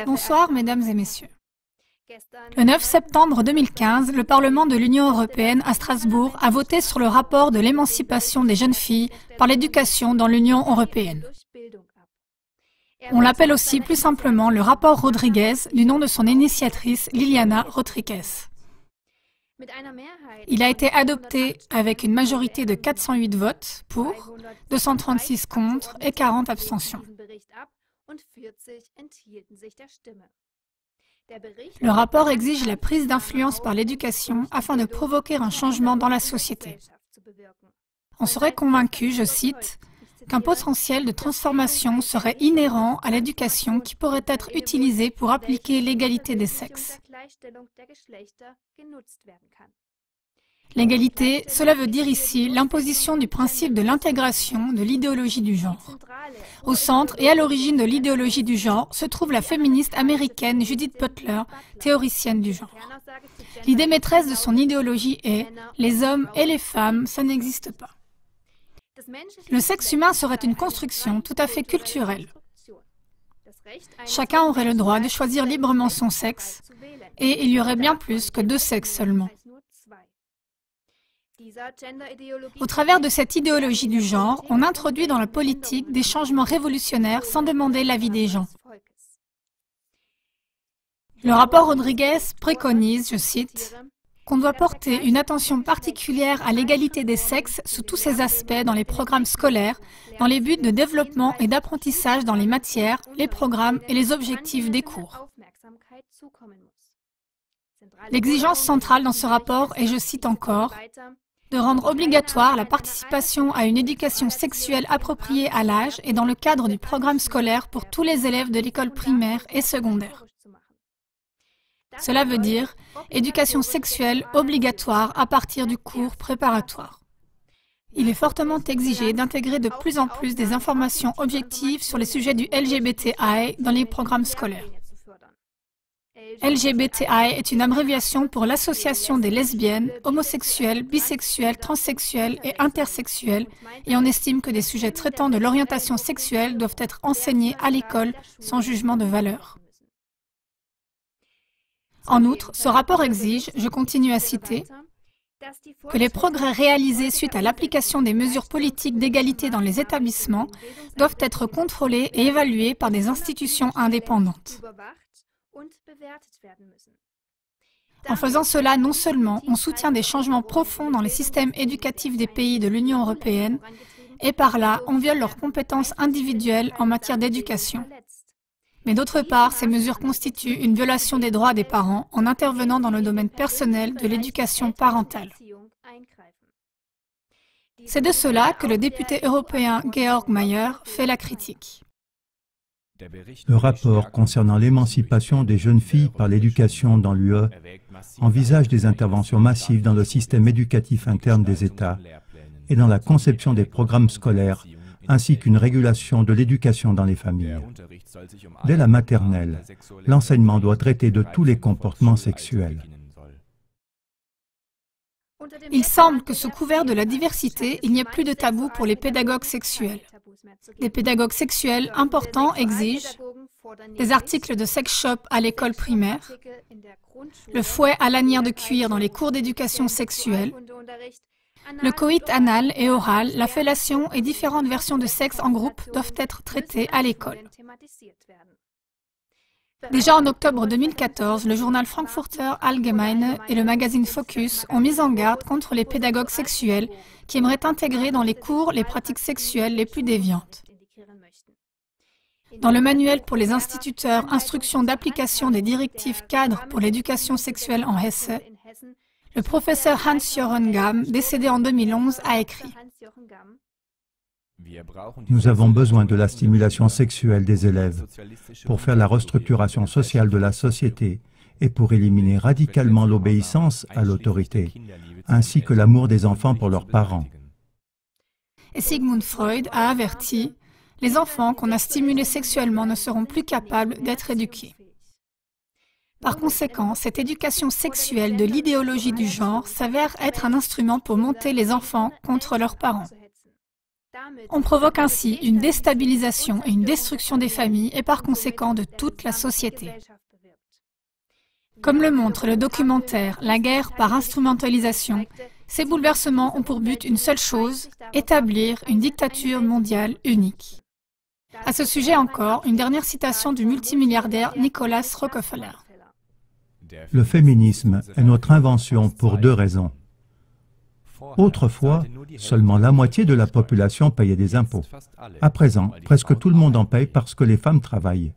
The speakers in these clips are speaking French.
Bonsoir, mesdames et messieurs. Le 9 septembre 2015, le Parlement de l'Union européenne à Strasbourg a voté sur le rapport de l'émancipation des jeunes filles par l'éducation dans l'Union européenne. On l'appelle aussi plus simplement le rapport Rodriguez, du nom de son initiatrice Liliana Rodriguez. Il a été adopté avec une majorité de 408 votes pour, 236 contre et 40 abstentions. Le rapport exige la prise d'influence par l'éducation afin de provoquer un changement dans la société. On serait convaincu, je cite, qu'un potentiel de transformation serait inhérent à l'éducation qui pourrait être utilisé pour appliquer l'égalité des sexes. L'égalité, cela veut dire ici l'imposition du principe de l'intégration de l'idéologie du genre. Au centre et à l'origine de l'idéologie du genre se trouve la féministe américaine Judith Butler, théoricienne du genre. L'idée maîtresse de son idéologie est « les hommes et les femmes, ça n'existe pas ». Le sexe humain serait une construction tout à fait culturelle. Chacun aurait le droit de choisir librement son sexe, et il y aurait bien plus que deux sexes seulement. Au travers de cette idéologie du genre, on introduit dans la politique des changements révolutionnaires sans demander l'avis des gens. Le rapport Rodriguez préconise, je cite, qu'on doit porter une attention particulière à l'égalité des sexes sous tous ses aspects dans les programmes scolaires, dans les buts de développement et d'apprentissage dans les matières, les programmes et les objectifs des cours. L'exigence centrale dans ce rapport est, je cite encore, de rendre obligatoire la participation à une éducation sexuelle appropriée à l'âge et dans le cadre du programme scolaire pour tous les élèves de l'école primaire et secondaire. Cela veut dire éducation sexuelle obligatoire à partir du cours préparatoire. Il est fortement exigé d'intégrer de plus en plus des informations objectives sur les sujets du LGBTI dans les programmes scolaires. LGBTI est une abréviation pour l'association des lesbiennes, homosexuelles, bisexuelles, transsexuelles et intersexuelles, et on estime que des sujets traitant de l'orientation sexuelle doivent être enseignés à l'école sans jugement de valeur. En outre, ce rapport exige, je continue à citer, que les progrès réalisés suite à l'application des mesures politiques d'égalité dans les établissements doivent être contrôlés et évalués par des institutions indépendantes. En faisant cela, non seulement on soutient des changements profonds dans les systèmes éducatifs des pays de l'Union européenne, et par là, on viole leurs compétences individuelles en matière d'éducation. Mais d'autre part, ces mesures constituent une violation des droits des parents en intervenant dans le domaine personnel de l'éducation parentale. C'est de cela que le député européen Georg Mayer fait la critique. Le rapport concernant l'émancipation des jeunes filles par l'éducation dans l'UE envisage des interventions massives dans le système éducatif interne des États et dans la conception des programmes scolaires, ainsi qu'une régulation de l'éducation dans les familles. Dès la maternelle, l'enseignement doit traiter de tous les comportements sexuels. Il semble que sous couvert de la diversité, il n'y ait plus de tabou pour les pédagogues sexuels. Des pédagogues sexuels importants exigent des articles de sex shop à l'école primaire, le fouet à lanière de cuir dans les cours d'éducation sexuelle, le coït anal et oral, la fellation et différentes versions de sexe en groupe doivent être traitées à l'école. Déjà en octobre 2014, le journal Frankfurter Allgemeine et le magazine Focus ont mis en garde contre les pédagogues sexuels qui aimeraient intégrer dans les cours les pratiques sexuelles les plus déviantes. Dans le manuel pour les instituteurs Instruction d'application des directives cadres pour l'éducation sexuelle en Hesse, le professeur Hans-Jochen Gamm, décédé en 2011, a écrit « Nous avons besoin de la stimulation sexuelle des élèves pour faire la restructuration sociale de la société et pour éliminer radicalement l'obéissance à l'autorité, ainsi que l'amour des enfants pour leurs parents. » Et Sigmund Freud a averti « Les enfants qu'on a stimulés sexuellement ne seront plus capables d'être éduqués. » Par conséquent, cette éducation sexuelle de l'idéologie du genre s'avère être un instrument pour monter les enfants contre leurs parents. On provoque ainsi une déstabilisation et une destruction des familles et par conséquent de toute la société. Comme le montre le documentaire « La guerre par instrumentalisation », ces bouleversements ont pour but une seule chose, établir une dictature mondiale unique. À ce sujet encore, une dernière citation du multimilliardaire Nicholas Rockefeller. Le féminisme est notre invention pour deux raisons. Autrefois, seulement la moitié de la population payait des impôts. À présent, presque tout le monde en paye parce que les femmes travaillent.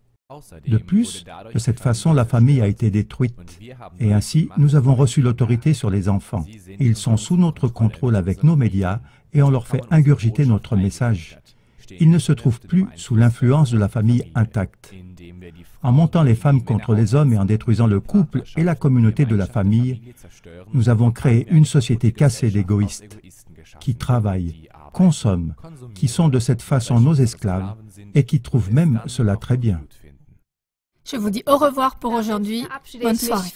De plus, de cette façon, la famille a été détruite. Et ainsi, nous avons reçu l'autorité sur les enfants. Ils sont sous notre contrôle avec nos médias et on leur fait ingurgiter notre message. Ils ne se trouvent plus sous l'influence de la famille intacte. En montant les femmes contre les hommes et en détruisant le couple et la communauté de la famille, nous avons créé une société cassée d'égoïstes, qui travaillent, consomment, qui sont de cette façon nos esclaves et qui trouvent même cela très bien. Je vous dis au revoir pour aujourd'hui. Bonne soirée.